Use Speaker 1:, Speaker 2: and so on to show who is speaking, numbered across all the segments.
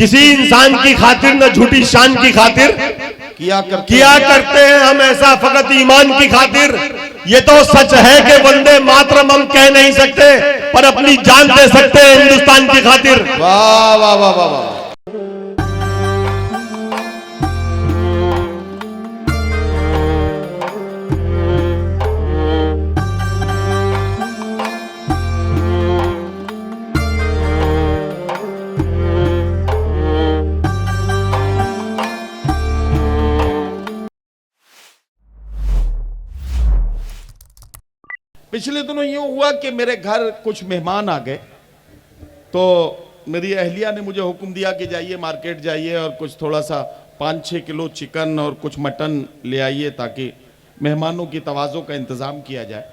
Speaker 1: किसी इंसान की खातिर न झूठी शान की खातिर किया करते हैं हम ऐसा फकत ईमान की खातिर। ये तो सच है कि वंदे मातरम हम कह नहीं सकते, पर अपनी जान दे सकते हैं हिंदुस्तान की खातिर।
Speaker 2: वाह वाह वाह वाह वाह। पिछले दिनों यूं हुआ कि मेरे घर कुछ मेहमान आ गए, तो मेरी अहलिया ने मुझे हुक्म दिया कि जाइए मार्केट जाइए और कुछ थोड़ा सा 5-6 किलो चिकन और कुछ मटन ले आइए ताकि मेहमानों की तवाज़ो का इंतज़ाम किया जाए।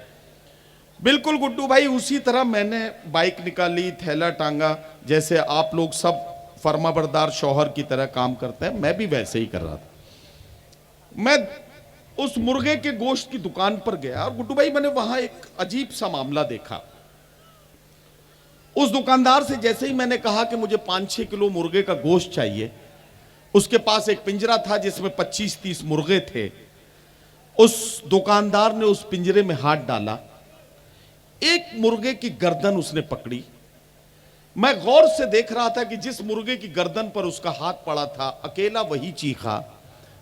Speaker 2: बिल्कुल गुड्डू भाई, उसी तरह मैंने बाइक निकाली, थैला टांगा, जैसे आप लोग सब फर्माबरदार शौहर की तरह काम करते हैं, मैं भी वैसे ही कर रहा था। मैं उस मुर्गे के गोश्त की दुकान पर गया और गुड्डू भाई मैंने वहां एक अजीब सा मामला देखा। उस दुकानदार से जैसे ही मैंने कहा कि मुझे 5-6 किलो मुर्गे का गोश्त चाहिए, उसके पास एक पिंजरा था जिसमें 25-30 मुर्गे थे। उस दुकानदार ने उस पिंजरे में हाथ डाला, एक मुर्गे की गर्दन उसने पकड़ी। मैं गौर से देख रहा था कि जिस मुर्गे की गर्दन पर उसका हाथ पड़ा था, अकेला वही चीखा,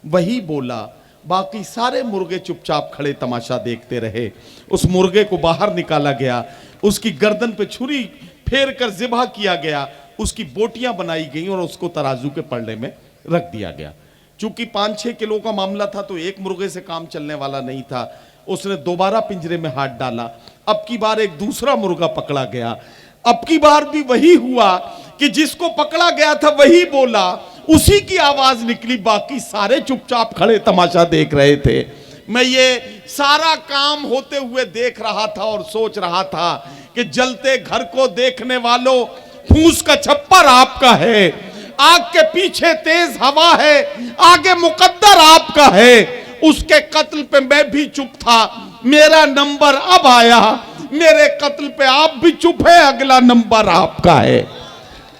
Speaker 2: वही बोला, बाकी सारे मुर्गे चुपचाप खड़े तमाशा देखते रहे। उस मुर्गे को बाहर निकाला गया, उसकी गर्दन पे छुरी फेर कर ज़िबा किया गया, उसकी बोटियां बनाई गई और उसको तराजू के पल्ले में रख दिया गया। चूंकि 5-6 किलो का मामला था तो एक मुर्गे से काम चलने वाला नहीं था। उसने दोबारा पिंजरे में हाथ डाला, अब की बार एक दूसरा मुर्गा पकड़ा गया। अब की बार भी वही हुआ कि जिसको पकड़ा गया था वही बोला, उसी की आवाज निकली, बाकी सारे चुपचाप खड़े तमाशा देख रहे थे। मैं ये सारा काम होते हुए देख रहा था और सोच रहा था कि जलते घर को देखने वालों, फूस का छप्पर आपका है, आग के पीछे तेज हवा है, आगे मुकद्दर आपका है। उसके कत्ल पे मैं भी चुप था, मेरा नंबर अब आया, मेरे कत्ल पे आप भी चुप है, अगला नंबर आपका है।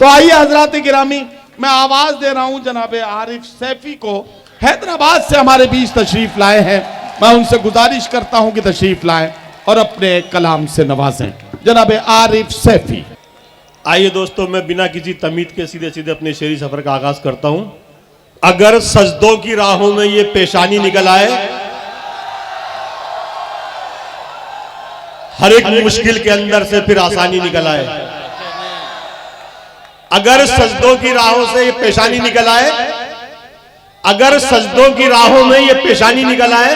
Speaker 2: तो आइए हजरात गिरामी, मैं आवाज दे रहा हूं जनाबे आरिफ सैफी को, हैदराबाद से हमारे बीच तशरीफ लाए हैं। मैं उनसे गुजारिश करता हूं कि तशरीफ लाएं और अपने कलाम से नवाजें। जनाबे आरिफ सैफी।
Speaker 1: आइए दोस्तों, मैं बिना किसी तमीद के सीधे सीधे अपने शेरी सफर का आगाज करता हूं। अगर सजदों की राहों में ये पेशानी निकल आए, हर एक मुश्किल के अंदर से फिर आसानी निकल आए। अगर सजदों की राहों से ये पेशानी निकल आए, अगर सजदों की राहों में ये पेशानी निकल आए,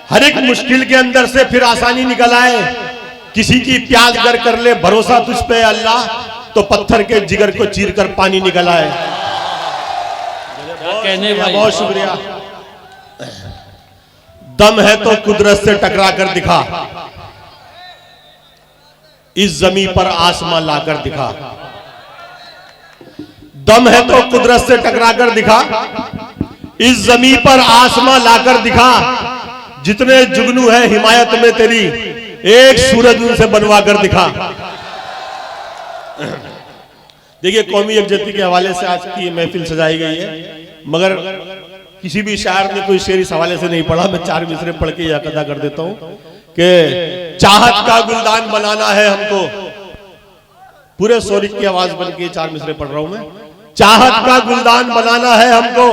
Speaker 1: हर एक मुश्किल के अंदर से फिर आसानी निकल आए। किसी की प्यास गर कर ले भरोसा तुझ पे अल्लाह, तो पत्थर के जिगर को चीर कर पानी निकल आए। बहुत शुक्रिया। दम है तो कुदरत से टकरा कर दिखा, इस जमीन पर आसमां लाकर दिखा। दम है तो कुदरत से टकरा कर दिखा, इस जमीन पर आसमां लाकर दिखा। जितने जुगनू है हिमायत में तेरी, एक सूरज उनसे बनवा कर दिखा। देखिए, कौमी यकजहती के हवाले से आज की महफिल सजाई गई है, मगर किसी भी शायर ने कोई शेर इस हवाले से नहीं पढ़ा। मैं 4 मिसरे पढ़ के यह अदा कर देता हूं कि चाहत का गुलदान बनाना है हमको। पूरे सोरिक की आवाज बन के 4 मिसरे पढ़ रहा हूं मैं। चाहत का गुलदान बनाना है हमको,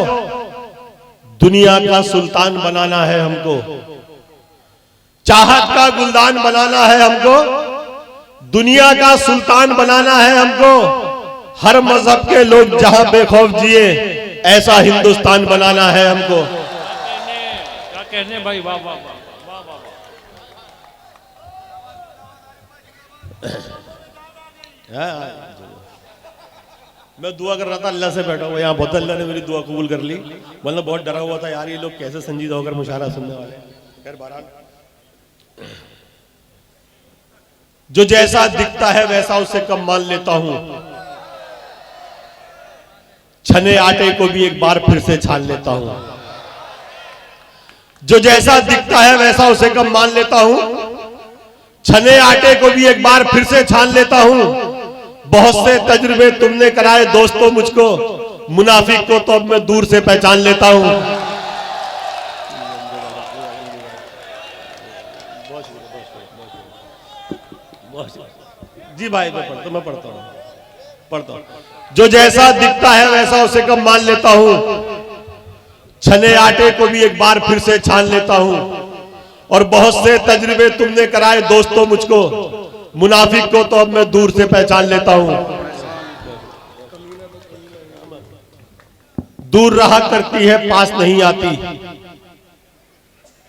Speaker 1: दुनिया का सुल्तान बनाना है हमको। चाहत का गुलदान बनाना है हमको, दुनिया का सुल्तान बनाना है हमको। हर मजहब के लोग जहां बेखौफ जिए, ऐसा हिंदुस्तान बनाना है हमको।
Speaker 3: क्या कहने भाई, वाह वाह वाह।
Speaker 1: मैं दुआ कर रहा था, अल्लाह से बैठा हुआ यहाँ, बहुत अल्लाह ने मेरी दुआ कबूल कर ली, वरना बहुत डरा हुआ था यार, ये लोग कैसे संजीदा होकर मुशायरा सुनने वाले। खैर बहरहाल, जो जैसा दिखता है वैसा उससे कम मान लेता हूं, छने आटे को भी एक बार फिर से छान लेता हूं। जो जैसा दिखता है वैसा उसे कम मान लेता हूं, छने आटे को भी एक बार फिर से छान लेता हूं। बहुत से तजुर्बे तुमने कराए दोस्तों मुझको, मुनाफिक को तो अब मैं दूर से पहचान लेता हूं। जी भाई मैं पढ़ता हूं। जो जैसा दिखता है वैसा उसे कब मान लेता हूं, छने आटे को भी एक बार फिर से छान लेता हूं। और बहुत से तजर्बे तुमने कराए दोस्तों मुझको, मुनाफिक को तो अब मैं दूर से पहचान लेता हूं। दूर रहा करती है पास नहीं आती,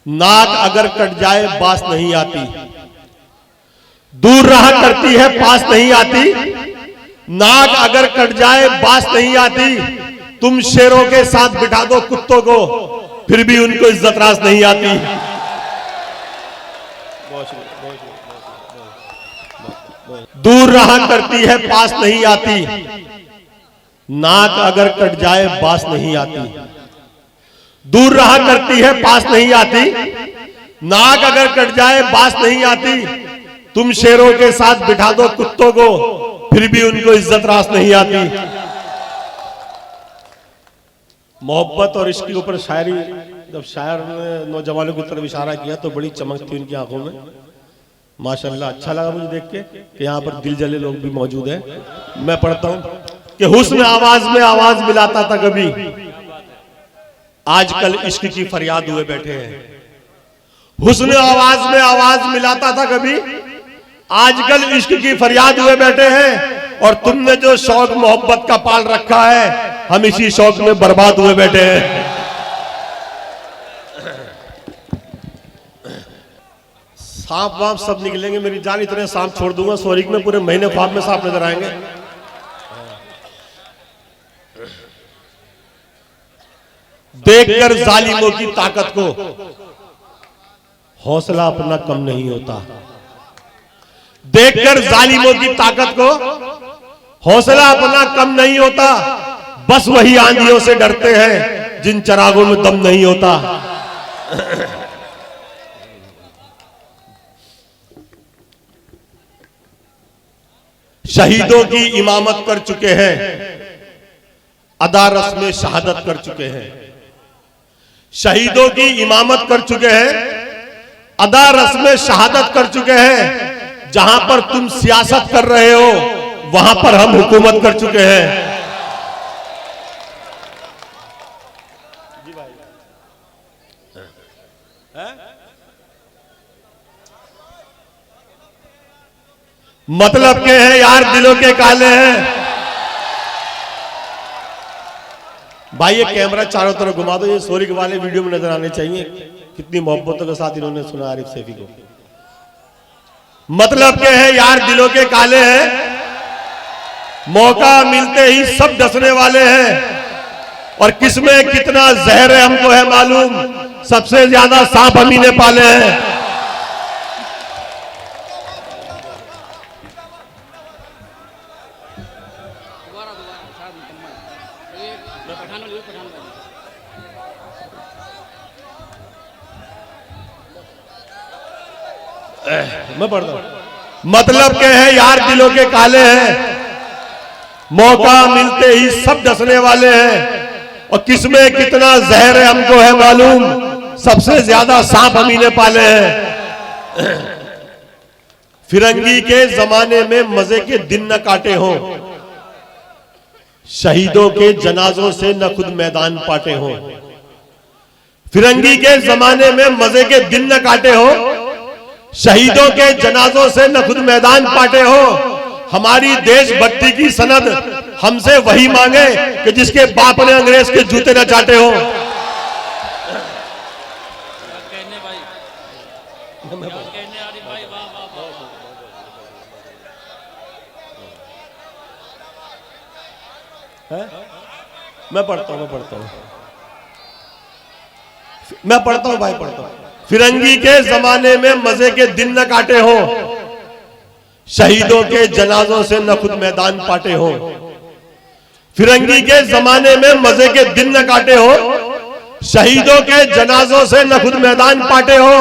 Speaker 1: नाक अगर कट जाए बास नहीं आती। दूर रहा करती है पास नहीं आती, नाक अगर कट जाए बास नहीं आती। तुम शेरों के साथ बिठा दो कुत्तों को, फिर भी उनको इज्जत रास नहीं आती। दूर रहा करती है पास नहीं आती, नाक अगर कट जाए बास नहीं आती। दूर रहा करती है पास नहीं आती, नाक अगर कट जाए बास नहीं आती। तुम शेरों के साथ बिठा दो कुत्तों को, फिर भी उनको इज्जत रास नहीं आती। मोहब्बत और इश्क के ऊपर शायरी, जब शायर ने नौजवानों की तरफ इशारा किया तो बड़ी चमक थी उनकी आंखों में। माशाल्लाह, अच्छा लगा मुझे देख के कि यहाँ पर दिल जले लोग भी मौजूद हैं। मैं पढ़ता हूं कि हुस्न आवाज में आवाज मिलाता था कभी, आजकल इश्क की फरियाद हुए बैठे हैं। हुस्न आवाज में आवाज मिलाता था कभी, आजकल इश्क की फरियाद हुए बैठे हैं। और तुमने जो शौक मोहब्बत का पाल रखा है, हम इसी शौक में बर्बाद हुए बैठे हैं। सांप वाप सब निकलेंगे, मेरी जान इतने सांप छोड़ दूंगा सोरिक में, पूरे महीने ख्वाब में सांप नजर आएंगे। देखकर जालिमों की ताकत को हौसला अपना कम नहीं होता। देखकर जालिमों की ताकत को हौसला अपना कम नहीं होता। बस वही आंधियों से डरते हैं जिन चरागों में दम नहीं होता। शहीदों की इमामत कर चुके हैं, अदा रस्म शहादत कर चुके हैं। शहीदों की इमामत कर चुके हैं, अदा रस्म शहादत कर चुके हैं। जहां पर तुम सियासत कर रहे हो, वहां पर हम हुकूमत कर चुके हैं। मतलब के हैं यार दिलों के काले हैं। भाई ये कैमरा चारों तरफ घुमा दो, ये सोरिक वाले वीडियो में नजर आने चाहिए। कितनी मोहब्बतों के साथ इन्होंने सुना आरिफ सैफी को। मतलब के हैं यार दिलों के काले हैं, मौका मिलते ही सब डसने वाले हैं। और किसमें कितना जहर है हमको है मालूम, सबसे ज्यादा सांप हम ही ने पाले हैं। मैं पढ़ता हूं। मतलब के हैं यार दिलों के काले हैं, मौका मिलते ही सब डसने वाले हैं। और किसमें कितना जहर है हमको है मालूम, सबसे ज्यादा सांप हम ही ने पाले हैं। फिरंगी के जमाने में मजे के दिन न काटे हों, शहीदों के जनाजों से न खुद मैदान पाटे हों। फिरंगी के जमाने में मजे के दिन न काटे हो, शहीदों के जनाजों से न खुद मैदान पाटे हो। हमारी देशभक्ति की सनद हमसे वही मांगे कि जिसके बाप ने अंग्रेज के जूते न चाटे हो। मैं पढ़ता हूं भाई, पढ़ता हूं। फिरंगी के जमाने में मजे के दिन न काटे हो, शहीदों के जनाजों से न खुद मैदान पाटे हो। फिरंगी के जमाने में मजे के दिन न काटे हो, शहीदों के जनाजों से न खुद मैदान पाटे हो।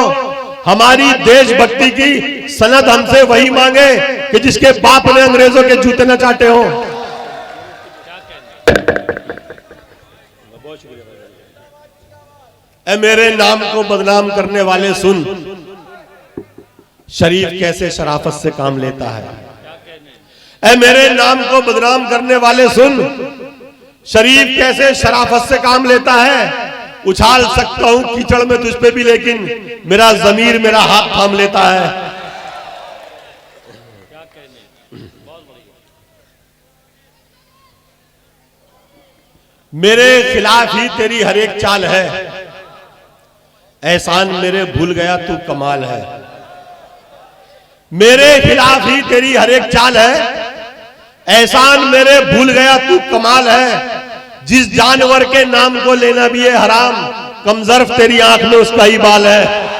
Speaker 1: हमारी देशभक्ति की सनद हमसे वही मांगे कि जिसके बाप ने अंग्रेजों के जूते न चाटे हो। ए मेरे नाम को बदनाम करने वाले सुन, शरीफ कैसे शराफत से काम लेता है। ए मेरे नाम को बदनाम करने वाले सुन, शरीफ कैसे शराफत से काम लेता है। उछाल सकता हूं कीचड़ में तुझ पे भी, लेकिन मेरा जमीर मेरा हाथ थाम लेता है। मेरे खिलाफ ही तेरी हर एक चाल है, एहसान मेरे भूल गया तू कमाल है। मेरे खिलाफ ही तेरी हर एक चाल है, एहसान मेरे भूल गया तू कमाल है। जिस जानवर के नाम को लेना भी है हराम, कमजर्फ तेरी आंख में उसका ही बाल है।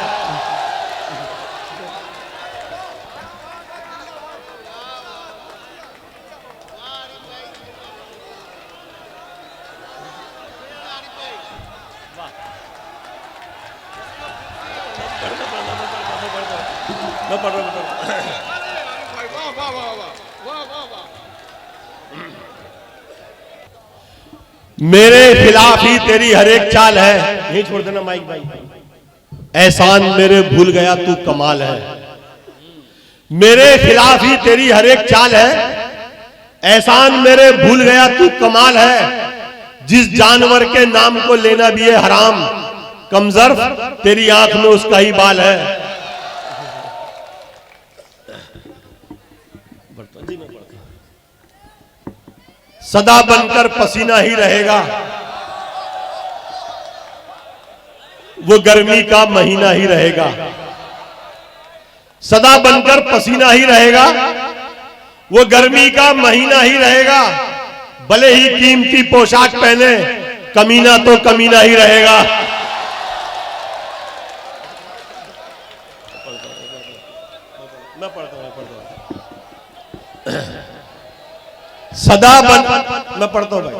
Speaker 1: मेरे खिलाफ ही तेरी हर एक चाल है, यही छोड़ देना माइक भाई। एहसान मेरे भूल गया तू कमाल है। मेरे खिलाफ ही तेरी हर एक चाल है, एहसान मेरे भूल गया तू कमाल है। जिस जानवर के नाम को लेना भी है हराम, कमजर्फ तेरी आंख में उसका ही बाल है। सदा बनकर पसीना ही रहेगा, वो गर्मी का महीना ही रहेगा। सदा बनकर पसीना ही रहेगा, वो गर्मी का महीना ही रहेगा। भले ही कीमती पोशाक पहने, कमीना तो कमीना ही रहेगा। मैं पढ़ता हूं। सदा मैं पढ़ता हूं भाई।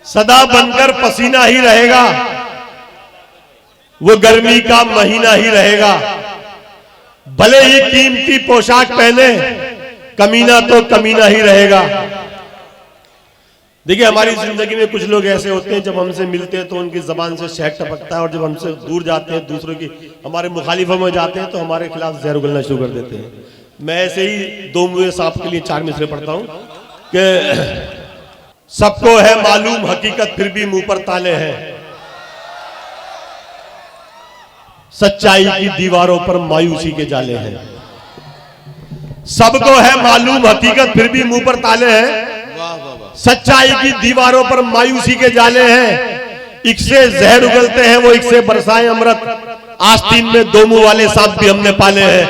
Speaker 1: सदा बनकर पसीना ही रहेगा, वो गर्मी का महीना ही रहेगा। भले ही कीमती पोशाक पहने, कमीना तो कमीना ही रहेगा। देखिए हमारी जिंदगी में कुछ लोग ऐसे होते हैं, जब हमसे मिलते हैं तो उनकी जबान से शहद टपकता है, और जब हमसे दूर जाते हैं, दूसरों की हमारे मुखालिफों में जाते हैं, तो हमारे खिलाफ जहर उगलना शुरू कर देते हैं। मैं ऐसे ही दो मुए सांप के लिए चार मिसरे पढ़ता हूं कि सबको है मालूम हकीकत फिर भी मुंह पर ताले हैं, सच्चाई की दीवारों पर मायूसी के जाले हैं। सबको है मालूम हकीकत फिर भी मुंह पर ताले हैं, सच्चाई की दीवारों पर मायूसी के जाले हैं। इक से जहर उगलते हैं वो इक से बरसाए अमृत, आस्तीन में दो मुंह वाले सांप भी हमने पाले हैं।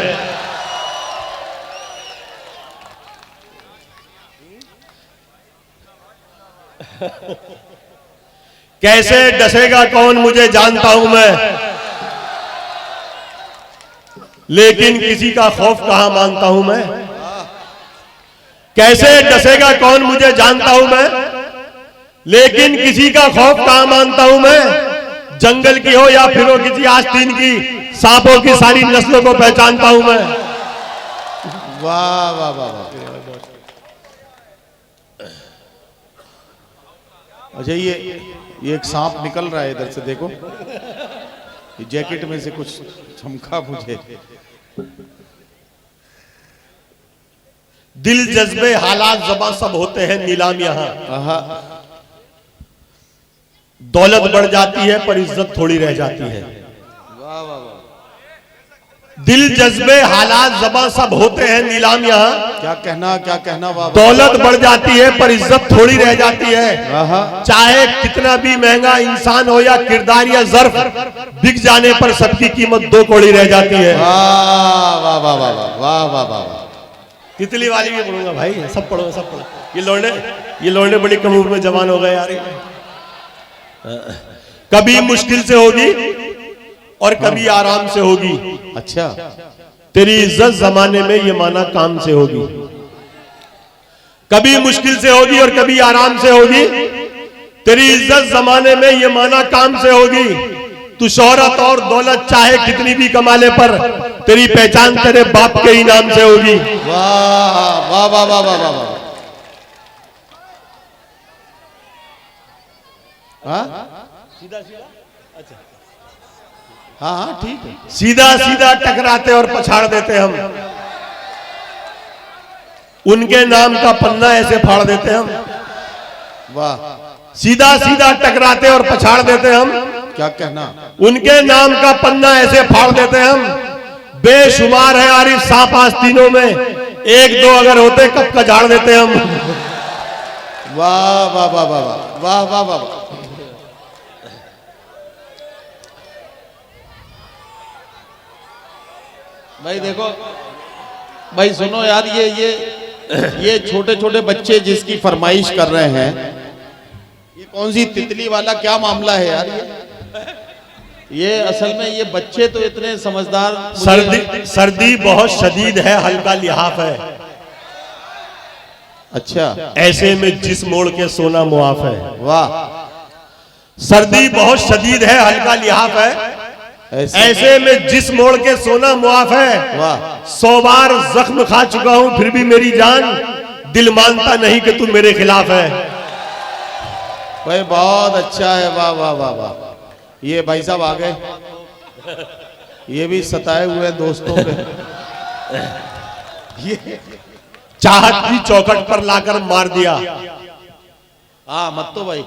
Speaker 1: कैसे डसेगा कौन मुझे जानता हूं मैं, लेकिन किसी का खौफ कहां मानता हूं मैं। कैसे डसेगा कौन मुझे जानता हूं मैं, लेकिन किसी का खौफ कहां मानता हूं मैं। जंगल की हो या फिर हो किसी आस्तीन की, सांपों की सारी नस्लों को पहचानता हूं मैं।
Speaker 2: वाह वाह वाह वाह। अच्छा ये एक सांप निकल रहा है इधर से, देखो ये जैकेट में से कुछ चमका मुझे।
Speaker 1: दिल जज्बे हालात ज़बां सब होते हैं नीलाम यहां। दौलत बढ़ जाती है पर इज्जत थोड़ी रह जाती है।
Speaker 2: वाह वाह वाह।
Speaker 1: दिल जज्बे हालात ज़बां सब होते हैं नीलाम यहां।
Speaker 2: क्या कहना वाह।
Speaker 1: दौलत बढ़ जाती है पर इज्जत थोड़ी रह जाती है। चाहे कितना भी महंगा इंसान हो या किरदार या ज़र्फ, बिक जाने पर सबकी कीमत दो कौड़ी रह जाती है।
Speaker 2: वाह वाह वाह वाह वाह वाह वाह।
Speaker 1: तितली वाली भी पढ़ूंगा भाई, सब पढ़ो सब पढ़ो। ये लौंडे बड़ी कम उम्र में जवान हो गए यार। कभी मुश्किल से होगी और कभी आराम से होगी।
Speaker 2: अच्छा।
Speaker 1: तेरी इज्जत जमाने में ये माना काम से होगी। कभी मुश्किल से होगी और कभी आराम से होगी। तेरी इज्जत जमाने में ये माना काम से होगी। तू शोहरत और दौलत चाहे कितनी भी कमा ले, पर तेरी पहचान तेरे बाप के ही नाम से होगी।
Speaker 2: वाह वाह वाह वाह वाह वाह। हाँ हाँ हाँ ठीक है।
Speaker 1: सीधा सीधा टकराते और पछाड़ देते हम, उनके नाम का पन्ना ऐसे फाड़ देते हम।
Speaker 2: वाह,
Speaker 1: सीधा सीधा टकराते और पछाड़ देते हम,
Speaker 2: क्या कहना।
Speaker 1: उनके नाम का पन्ना ऐसे फाड़ देते हम। बेशुमार है आरिफ सांप आस्तीनों में, एक दो अगर होते कब का झाड़ देते हम।
Speaker 2: वाह वाह वाह वाह वाह वाह वाह वाह। भाई देखो, भाई सुनो यार, ये छोटे छोटे बच्चे जिसकी फरमाइश कर रहे हैं, ये कौन सी तितली वाला क्या मामला है यार। ये असल में ये बच्चे तो इतने समझदार।
Speaker 1: सर्दी बहुत शदीद है, हल्का लिहाफ है।
Speaker 2: अच्छा,
Speaker 1: ऐसे में जिस मोड़ के सोना मुआफ है।
Speaker 2: वाह,
Speaker 1: सर्दी बहुत शदीद है, हल्का लिहाफ है। ऐसे में जिस मोड़ के सोना मुआफ है।
Speaker 2: वाह,
Speaker 1: 100 बार जख्म खा चुका हूं फिर भी मेरी जान दिल मानता नहीं कि तू मेरे खिलाफ है।
Speaker 2: भाई बहुत अच्छा है, वाह वाह वाह वाह। ये भाई साहब आ गए, ये भी सताए हुए हैं दोस्तों पे। ये
Speaker 1: चाहत की चौखट पर लाकर मार दिया।
Speaker 2: हाँ मत तो भाई।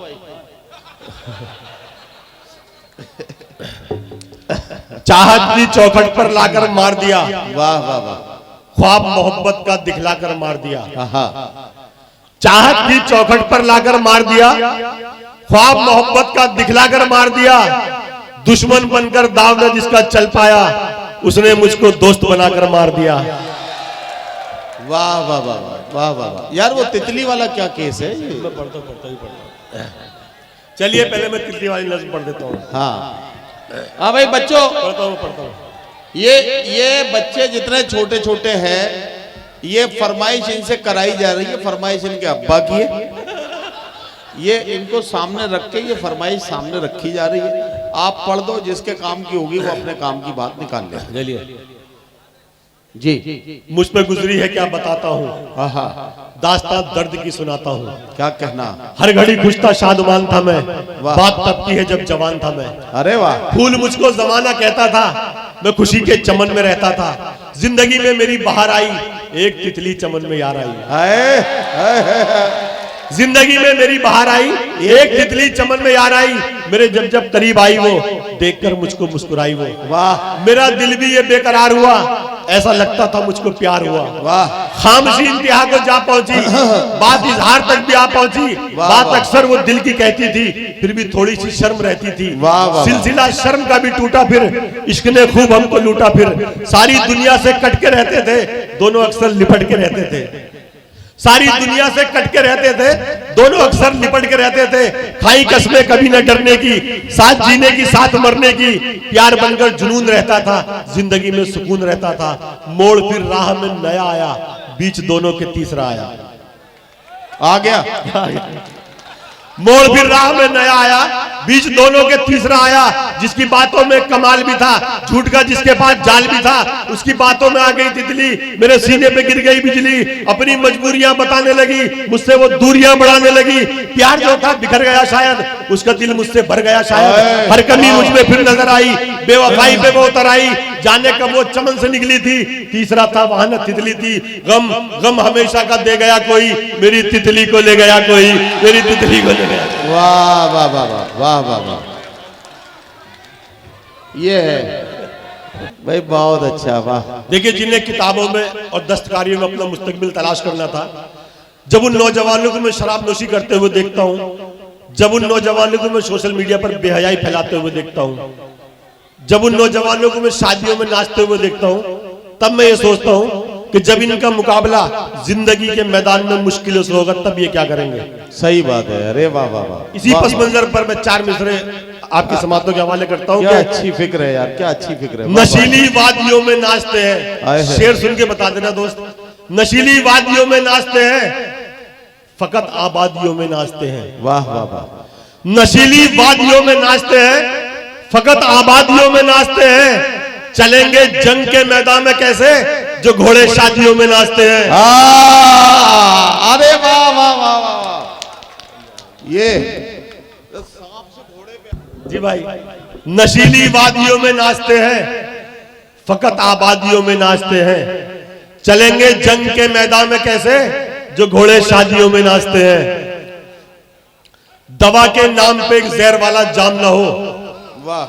Speaker 1: चाहत की चौखट पर लाकर मार दिया।
Speaker 2: वाह वाह वाह।
Speaker 1: ख्वाब मोहब्बत का दिखलाकर मार दिया।
Speaker 2: हाँ,
Speaker 1: चाहत की चौखट पर लाकर मार दिया, ख्वाब मोहब्बत का दिखलाकर मार दिया। दुश्मन बनकर दाव न जिसका चल पाया, उसने मुझको दोस्त बनाकर मार दिया।
Speaker 2: वाह वाह वाह वाह वाह वाह। यार वो तितली वाला क्या केस है ये?
Speaker 1: मैं पढ़ता चलिए पहले मैं तितली वाली नज़्म पढ़ देता हूँ।
Speaker 2: हाँ हाँ भाई बच्चों,
Speaker 1: पढ़ता हूँ।
Speaker 2: ये बच्चे जितने छोटे छोटे हैं, ये फरमाइश इनसे कराई जा रही है। फरमाइश इनके अब्बा की है, ये इनको सामने रख के ये फरमाइश सामने रखी जा रही है। आप पढ़ दो, जिसके काम की होगी वो अपने काम की बात निकाल ले।
Speaker 1: चलिए
Speaker 2: जी,
Speaker 1: मुझ पे गुजरी है क्या बताता हूँ,
Speaker 2: हाँ,
Speaker 1: दास्तां दर्द की सुनाता हूँ।
Speaker 2: क्या कहना।
Speaker 1: हर घड़ी खुश था शादमान था मैं, बात तब की है जब जवान था मैं।
Speaker 2: अरे वाह,
Speaker 1: फूल मुझको जमाना कहता था, मैं खुशी के चमन में रहता था। जिंदगी में मेरी बाहर आई, एक तितली चमन में यार आई। जिंदगी में मेरी बाहर आई, एक तितली चमन में यार आई। मेरे जब जब करीब आई वो, देखकर मुझको मुस्कुराई वो।
Speaker 2: वाह,
Speaker 1: मेरा दिल भी ये बेकरार हुआ, ऐसा लगता था मुझको प्यार हुआ।
Speaker 2: वाह,
Speaker 1: खामोशी इंतहा को जा पहुंची, बात इजहार तक भी आ पहुंची। बात अक्सर वो दिल की कहती थी, फिर भी थोड़ी सी शर्म रहती थी। सिलसिला शर्म का भी टूटा, फिर इश्क ने खूब हमको लूटा। फिर सारी दुनिया से कट के रहते थे, दोनों अक्सर लिपट के रहते थे। सारी दुनिया से कट के रहते थे, दोनों अक्सर लिपट के रहते थे। खाई कसमें कभी न डरने की, साथ जीने की साथ मरने की। प्यार बनकर जुनून रहता था, जिंदगी में सुकून रहता था। मोड़ फिर राह में नया आया, बीच दोनों के तीसरा आया।
Speaker 2: आ गया।
Speaker 1: मोड़ फिर राह में नया आया, बीच दोनों के तीसरा आया। जिसकी बातों में कमाल भी था, झूठ का जिसके पास जाल भी था, उसकी बातों में आ गई तितली। मेरे सीने पे गिर गई बिजली, अपनी मजबूरियां बताने लगी, मुझसे वो दूरियां बढ़ाने लगी। प्यार जो था बिखर गया शायद, उसका दिल मुझसे भर गया शायद। हर कमी मुझ में फिर नजर आई, बेवफाई पे वो उतर आई। जाने कब वो चमन से निकली थी, तीसरा था वहां न तितली थी। गम गम हमेशा का दे गया कोई, मेरी तितली को ले गया कोई, मेरी तितली को ले गया।
Speaker 2: वाह वाह वाह वाह वाह वाह वाह। ये है भाई, बहुत अच्छा। वाह,
Speaker 1: देखिए जिन्हें किताबों में और दस्तकारियों में अपना मुस्तकबिल तलाश करना था, जब उन नौजवानों को मैं शराब नोशी करते हुए देखता हूं, जब उन नौजवानों को मैं सोशल मीडिया पर बेहयाई फैलाते हुए देखता हूं, जब उन नौजवानों को मैं शादियों में नाचते हुए देखता हूं, तब मैं ये सोचता हूं कि जब इनका मुकाबला जिंदगी के मैदान में मुश्किलों से होगा, तब ये क्या करेंगे।
Speaker 2: सही बात है। अरे वाह वाह वाह।
Speaker 1: इसी पस मंजर पर मैं 4 मिसरे आपकी समातों के हवाले करता हूँ।
Speaker 2: क्या अच्छी फिक्र है यार, क्या अच्छी फिक्र है।
Speaker 1: नशीली वादियों में नाचते हैं, शेर सुन के बता देना दोस्त। नशीली वादियों में नाचते हैं, फकत आबादियों में नाचते हैं।
Speaker 2: वाह वाह वाह।
Speaker 1: नशीली वादियों में नाचते हैं, फकत आबादियों में नाचते हैं। चलेंगे जंग के मैदान में कैसे, जो घोड़े शादियों में नाचते हैं।
Speaker 2: अरे वाह वाह वाह वाह। ये सांप
Speaker 1: देखिए भाई, नशीली वादियों में नाचते हैं, फकत आबादियों में नाचते हैं, चलेंगे जंग के मैदान में कैसे, जो घोड़े शादियों में नाचते हैं। दवा के नाम पे एक जहर वाला जाम ना हो,
Speaker 2: वाह,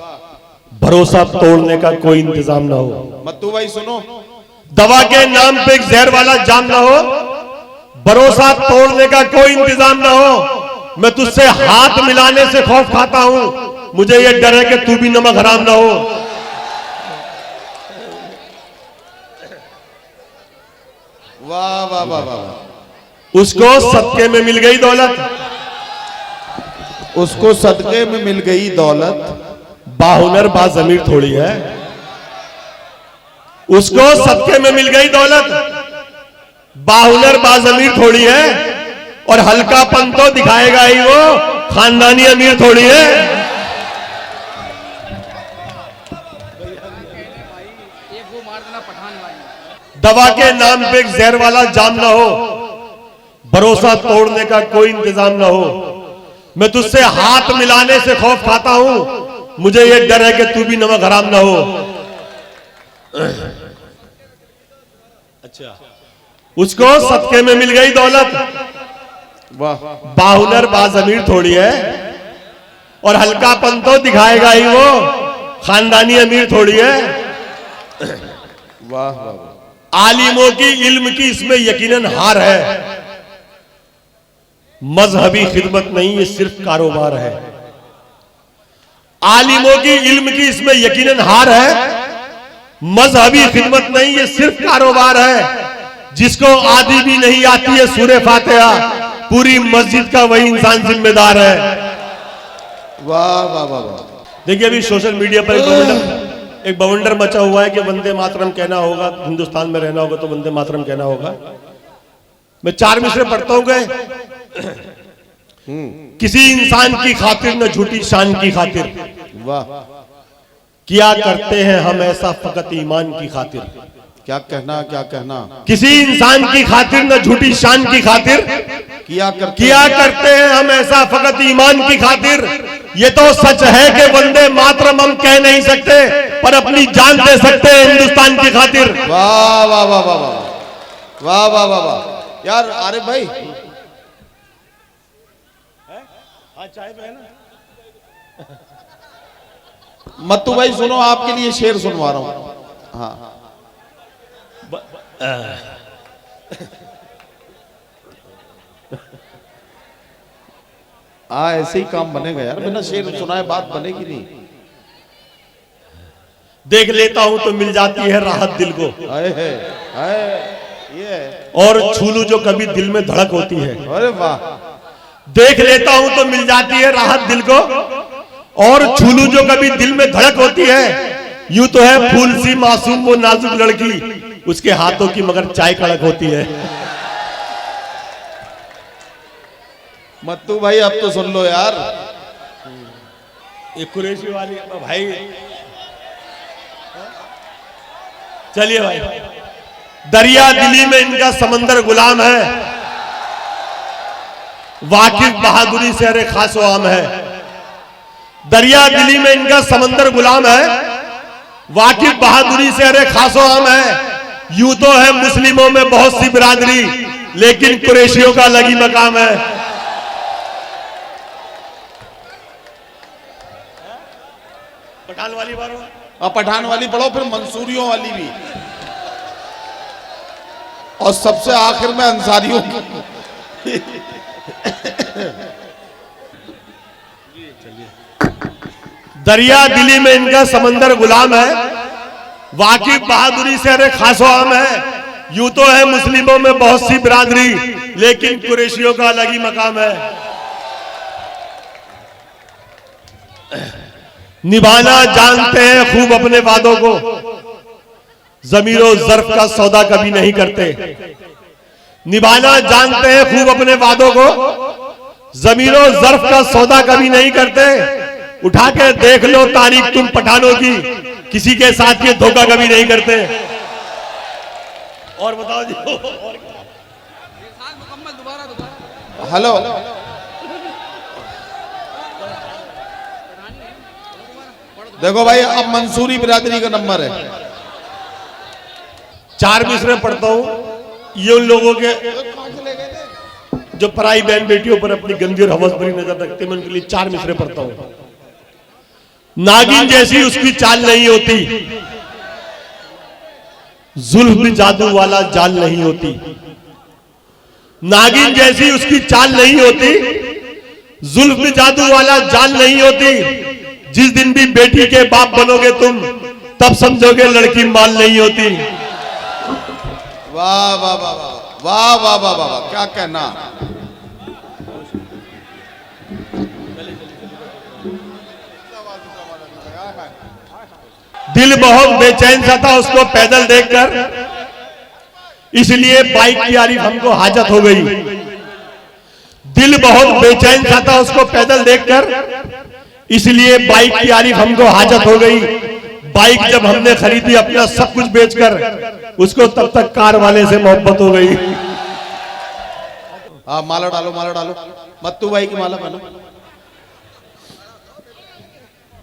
Speaker 1: भरोसा तोड़ने का कोई इंतजाम ना हो।
Speaker 2: मत्तू भाई सुनो,
Speaker 1: दवा के नाम पे एक जहर वाला जाम ना हो, भरोसा तोड़ने का कोई इंतजाम ना हो। मैं तुझसे हाथ मिलाने से खौफ खाता हूं, मुझे ये डर है कि तू भी नमक हराम ना हो।
Speaker 2: वाह वाह वाह वाह।
Speaker 1: उसको सदके में मिल गई दौलत,
Speaker 2: उसको सदके में मिल गई दौलत,
Speaker 1: बाहुनर बाजमीर थोड़ी है। उसको सदके में मिल गई दौलत, बाहुनर बाजमीर थोड़ी है, और हल्कापन तो दिखाएगा ही वो, खानदानी अमीर थोड़ी है। दवा के नाम पे एक जहर वाला जाम ना हो, भरोसा तोड़ने का कोई इंतजाम ना हो। मैं तुझसे हाथ मिलाने से खौफ खाता हूं, मुझे ये डर है कि तू भी नमक हराम ना हो। अच्छा, उसको सदके में मिल गई दौलत,
Speaker 2: वाह,
Speaker 1: बाहुनर बाजमीर थोड़ी है, और हल्कापन तो दिखाएगा ही वो, खानदानी अमीर थोड़ी है।
Speaker 2: वाह वाह।
Speaker 1: आलिमों की इल्म की इसमें यकीनन हार है, मजहबी खिदमत नहीं, ये सिर्फ कारोबार है। आलिमों की इल्म की इसमें यकीनन हार है, मजहबी खिदमत नहीं, ये सिर्फ कारोबार है। जिसको आदि भी नहीं आती है सूरे फातिहा, पूरी मस्जिद का वही इंसान जिम्मेदार है।
Speaker 2: वाह वाह वाह वाह।
Speaker 1: देखिए, अभी सोशल मीडिया पर एक बवंडर मचा हुआ है कि वंदे मातरम कहना होगा, हिंदुस्तान में रहना होगा तो वंदे मातरम कहना होगा। मैं 4 मिसरे पढ़ता हूं गए, किसी इंसान की खातिर न झूठी शान की खातिर,
Speaker 2: वाह,
Speaker 1: किया करते हैं हम ऐसा फकत ईमान की खातिर।
Speaker 2: क्या कहना, क्या कहना।
Speaker 1: किसी इंसान की खातिर न झूठी शान की खातिर,
Speaker 2: किया
Speaker 1: करते हैं हम ऐसा फकत ईमान की खातिर। ये तो सच है कि वंदे मातरम हम कह नहीं सकते, पर अपनी जान दे सकते हैं हिंदुस्तान की खातिर।
Speaker 2: वाह वाह वाह वाह वाह वाह वाह वाह वाह। यार आरिफ भाई,
Speaker 1: चाय पे है ना?
Speaker 2: मत्तू भाई सुनो, आपके लिए शेर सुनवा रहा हूं। हाँ, ऐसे ही काम बनेगा यार, बिना शेर सुनाए बात बनेगी नहीं।
Speaker 1: देख लेता हूं तो मिल जाती है राहत दिल को,
Speaker 2: ये
Speaker 1: और छूलू जो कभी दिल में धड़क होती है।
Speaker 2: अरे वाह।
Speaker 1: देख लेता हूं तो मिल जाती है राहत दिल को, और छूलू जो कभी दिल में धड़क होती है। यूं तो है फूल सी मासूम वो नाजुक लड़की, उसके हाथों की मगर चाय कड़क होती है।
Speaker 2: मत्तू भाई अब तो सुन लो यार।
Speaker 1: ये कुरैशी वाली भाई, चलिए भाई। दरिया दिली में इनका समंदर गुलाम है, वाकिफ बहादुरी से अरे खासो आम है। दरिया दिली में इनका समंदर गुलाम है, वाकिफ बहादुरी से अरे खासो आम है। यूं तो है मुस्लिमों में बहुत सी बिरादरी, लेकिन कुरैशियों का अलग ही मकाम है। पठान वाली बारो,
Speaker 2: अब पठान वाली पढ़ो, फिर मंसूरियों वाली भी, और सबसे आखिर में अंसारियों की।
Speaker 1: दरिया दिली में इनका समंदर गुलाम है, वाकिफ बहादुरी से अरे खासो आम है। यूं तो है मुस्लिमों में बहुत सी बिरादरी, लेकिन कुरैशियों का अलग ही मकाम है। निभाना जानते हैं खूब अपने वादों को, जमीरो जर्फ का सौदा कभी नहीं करते। निभाना जानते हैं खूब अपने वादों को, जमीरो जर्फ का सौदा कभी नहीं करते। उठा के देख लो तारीख तुम पठानों की, किसी के साथ ये धोखा कभी नहीं करते। और बताओ जी,
Speaker 2: हेलो, देखो भाई, अब मंसूरी बिरादरी का नंबर है।
Speaker 1: 4 मिसरे पढ़ता हूं। ये उन लोगों के जो पराई बहन बेटियों पर अपनी गंदी और हवस भरी नजर रखते हैं, मैं उनके लिए 4 मिसरे पढ़ता हूं। नागिन जैसी उसकी चाल नहीं होती, जुल्फ भी जादू वाला जाल नहीं होती। नागिन जैसी उसकी चाल नहीं होती, जुल्फ भी जादू वाला जाल नहीं होती। जिस दिन भी बेटी के बाप बनोगे तुम, तब समझोगे लड़की माल नहीं होती।
Speaker 2: वाह वाह वाह वाह वाह वाह वाह वाह वाह, क्या कहना।
Speaker 1: दिल बहुत बेचैन सा था उसको पैदल देखकर, इसलिए बाइक की आरिफ हमको हाजत हो गई। दिल बहुत बेचैन सा था उसको पैदल देखकर, इसलिए बाइक की आरिफ हमको हाजत हो गई। बाइक जब हमने खरीदी अपना सब कुछ बेचकर, उसको तब तक कार वाले से मोहब्बत हो गई।
Speaker 2: हाँ, माला डालो, माला डालो, मत्तू भाई की माला पहनो।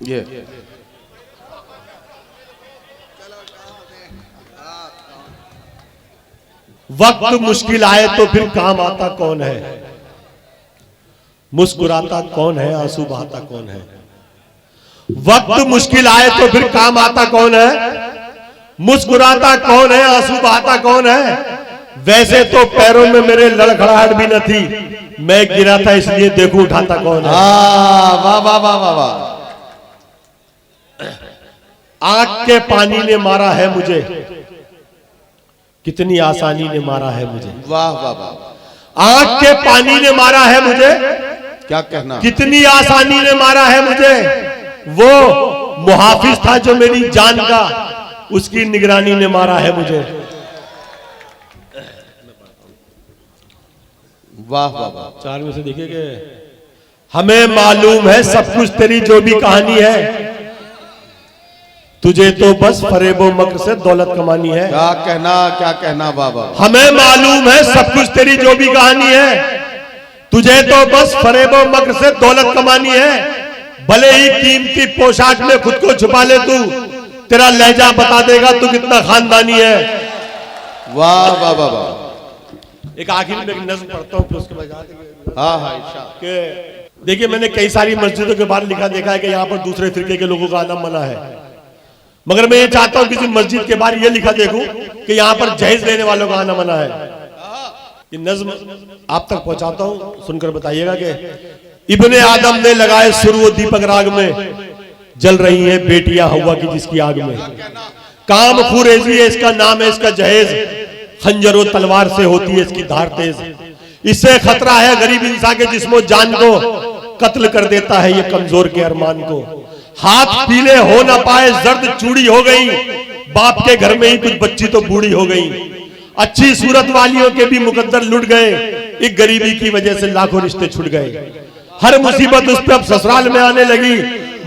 Speaker 2: ये
Speaker 1: वक्त मुश्किल आए तो फिर काम आता कौन है, मुस्कुराता कौन है, आंसू बहाता कौन है। वक्त मुश्किल आए तो फिर काम आता कौन है, मुस्कुराता कौन है, आंसू बहाता कौन है। वैसे तो पैरों में मेरे लड़खड़ाहट भी न थी, मैं गिरा था इसलिए देखो उठाता कौन है।
Speaker 2: वाह वाह वाह वाह वाह।
Speaker 1: आंख के पानी ने मारा है मुझे, कितनी आसानी ने मारा है मुझे।
Speaker 2: वाह वाह वाह।
Speaker 1: आंख के पानी ने मारा है मुझे,
Speaker 2: क्या कहना।
Speaker 1: कितनी आसानी ने मारा है मुझे। वो मुहाफिज था जो मेरी जान का, उसकी निगरानी ने मारा है मुझे।
Speaker 2: वाह वाह वाह।
Speaker 1: 4 में से देखिए कि हमें मालूम है सब कुछ तेरी जो भी कहानी है, तुझे तो बस फरेबो मकर से दौलत कमानी है।
Speaker 2: क्या कहना, क्या कहना। वाह वाह।
Speaker 1: हमें मालूम है सब कुछ तेरी जो भी कहानी है, तुझे तो बस फरेबो मकर से दौलत कमानी है। भले ही कीमती पोशाक में खुद को छुपा ले तू, तेरा लहजा बता देगा तू कितना खानदानी है।
Speaker 2: वाह वाह वाह वाह।
Speaker 1: एक आखिर में एक नज़्म पढ़ता हूँ, फिर उसके बाद
Speaker 2: हाँ हाँ, इरशाद।
Speaker 1: कि देखिए, मैंने कई सारी मस्जिदों के बाहर लिखा देखा है कि यहाँ पर दूसरे फिरके के लोगों का आना मना है, मगर मैं ये चाहता हूँ किसी मस्जिद के बाहर ये लिखा देखूं कि यहाँ पर जहेज लेने वालों का आना मना है। ये नज़्म आप तक पहुंचाता हूँ, सुनकर बताइएगा कि इब्ने आदम ने लगाए सुर वो दीपक राग में, जल रही है बेटियां हवा की जिसकी आग में। काम खुरेजी है इसका नाम है, इसका जहेज खंजर और तलवार से होती है इसकी धार तेज। इससे खतरा है गरीब इंसान के जिस्मो जान को, कत्ल कर देता है ये कमजोर के अरमान को। हाथ पीले हो ना पाए जर्द चूड़ी हो गई, बाप के घर में ही कुछ बच्ची तो बूढ़ी हो गई। अच्छी सूरत वालियों के भी मुकद्दर लुट गए, एक गरीबी की वजह से लाखों रिश्ते छूट गए। हर मुसीबत उस पे अब ससुराल में आने लगी,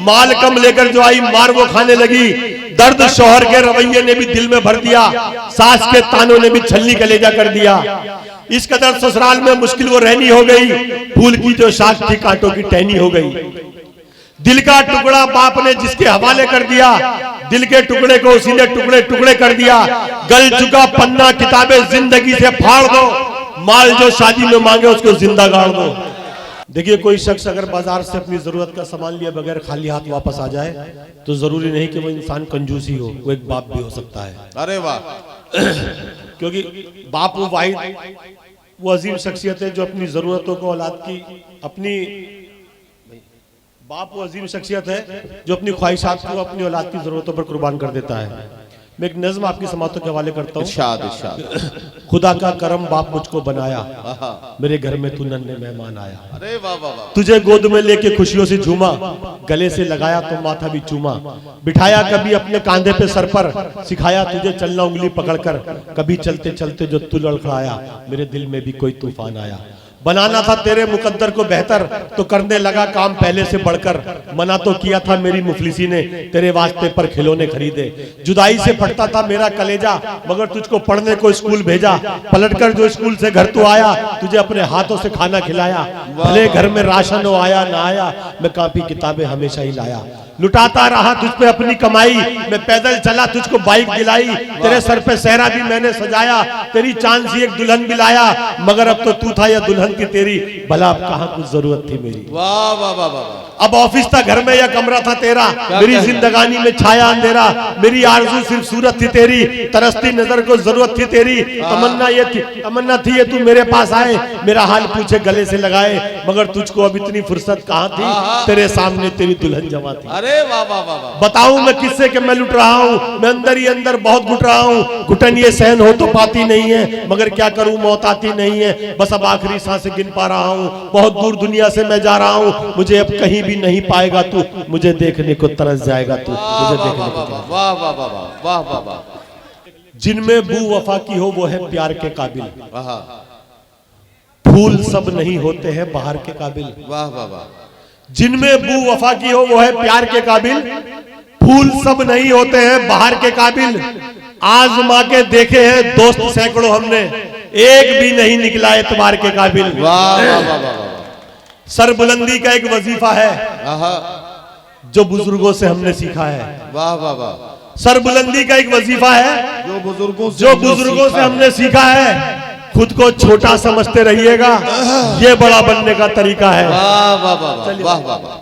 Speaker 1: माल कम लेकर जो आई मार वो खाने लगी। दर्द शौहर के रवैये ने भी दिल में भर दिया, सास के तानों ने भी छलनी कलेजा कर दिया। इस कदर ससुराल में मुश्किल वो रहनी हो गई, फूल की जो शाख थी कांटों की टहनी हो गई। दिल का टुकड़ा बाप ने जिसके हवाले कर दिया, दिल के टुकड़े को उसी ने टुकड़े टुकड़े कर दिया। गल चुका पन्ना किताबें जिंदगी से फाड़ दो, माल जो शादी में मांगे उसको जिंदा गाड़ दो। देखिए, कोई शख्स अगर बाजार से अपनी जरूरत का सामान लिया बगैर खाली हाथ वापस आ जाए तो जरूरी नहीं कि वो इंसान कंजूस ही हो, वो एक बाप भी हो सकता है।
Speaker 2: अरे वाह।
Speaker 1: क्योंकि बाप वो वाहिद वो अजीम शख्सियत है जो अपनी जरूरतों को औलाद की अपनी बाप वो अजीम शख्सियत है जो अपनी ख्वाहिशात को अपनी औलाद की जरूरतों पर कुर्बान कर देता है। मैं एक नज़्म आपकी समातों के हवाले करता हूँ।
Speaker 2: इरशाद इरशाद।
Speaker 1: खुदा का करम बाप मुझको बनाया, मेरे घर में तू नन्हे मेहमान आया।
Speaker 2: अरे वाह वाह वाह।
Speaker 1: तुझे गोद में लेके खुशियों से झूमा, गले से लगाया तो माथा भी चूमा। बिठाया कभी अपने कांधे पे सर पर, सिखाया तुझे चलना उंगली पकड़कर। कभी चलते चलते जो तू लड़खड़ाया, मेरे दिल में भी कोई तूफान आया। बनाना था तेरे मुकद्दर को बेहतर, तो करने लगा काम पहले से बढ़कर। मना तो किया था मेरी मुफलिसी ने, तेरे वास्ते पर खिलौने खरीदे। जुदाई से फटता था मेरा कलेजा, मगर तुझको पढ़ने को स्कूल भेजा। पलटकर जो स्कूल से घर तू आया, तुझे अपने हाथों से खाना खिलाया। भले घर में राशन हो आया ना आया, मैं कापी किताबें हमेशा ही लाया। लुटाता रहा तुझ पे अपनी कमाई, मैं पैदल चला तुझको बाइक दिलाई, तेरे सर पे सहरा भी मैंने सजाया, तेरी चांद सी एक दुल्हन भी लाया, मगर अब तो तू था या दुल्हन की तेरी, भला अब कहाँ कुछ जरूरत थी मेरी।
Speaker 2: वाह वाह वाह वाह।
Speaker 1: अब ऑफिस था घर में या कमरा था तेरा, मेरी जिंदगानी में छाया अंधेरा, मेरी आरज़ू सिर्फ सूरत थी तेरी, तरसती नजर को जरूरत थी तेरी, तमन्ना थी ये तू मेरे पास आए, मेरा हाल पूछे गले से लगाए, मगर तुझको अब इतनी फुर्सत कहाँ थी, तेरे सामने तेरी दुल्हन जमा थी।
Speaker 2: अरे वाह वाह वाह वाह।
Speaker 1: बताऊं मैं किससे कि मैं लुट रहा हूं, मैं अंदर ही अंदर बहुत घुट रहा हूं, घुटन ये सहन हो तो पाती नहीं है, मगर क्या करूं मौत आती नहीं है, बस अब आखिरी सांसें गिन पा रहा हूं, बहुत दूर दुनिया से मैं जा रहा हूं, मुझे अब कहीं भी नहीं पाएगा तू, मुझे देखने को तरस जाएगा तू, मुझे देखने को तरस।
Speaker 2: वाह वाह वाह वाह वाह वाह वाह।
Speaker 1: जिनमें बू वफा की हो वो है प्यार के काबिल,
Speaker 2: आहा,
Speaker 1: फूल सब नहीं होते हैं बाहर के काबिल।
Speaker 2: वाह वाह वाह।
Speaker 1: जिनमें बू वफा की हो वो है प्यार के काबिल, फूल सब नहीं होते हैं बाहर के काबिल, आजमा के देखे हैं दोस्त सैकड़ों हमने, एक भी नहीं निकला एतबार के काबिल।
Speaker 2: वाह वाह वाह वाह।
Speaker 1: सरबुलंदी का एक वजीफा है
Speaker 2: आहा,
Speaker 1: जो बुजुर्गों से हमने सीखा है।
Speaker 2: वाह वाह वाह।
Speaker 1: सरबुलंदी का एक वजीफा है
Speaker 2: जो बुजुर्गों
Speaker 1: से हमने सीखा है, खुद को छोटा समझते रहिएगा, ये बड़ा बनने का तरीका है।
Speaker 2: वाह वाह वाह वाह वाह वाह।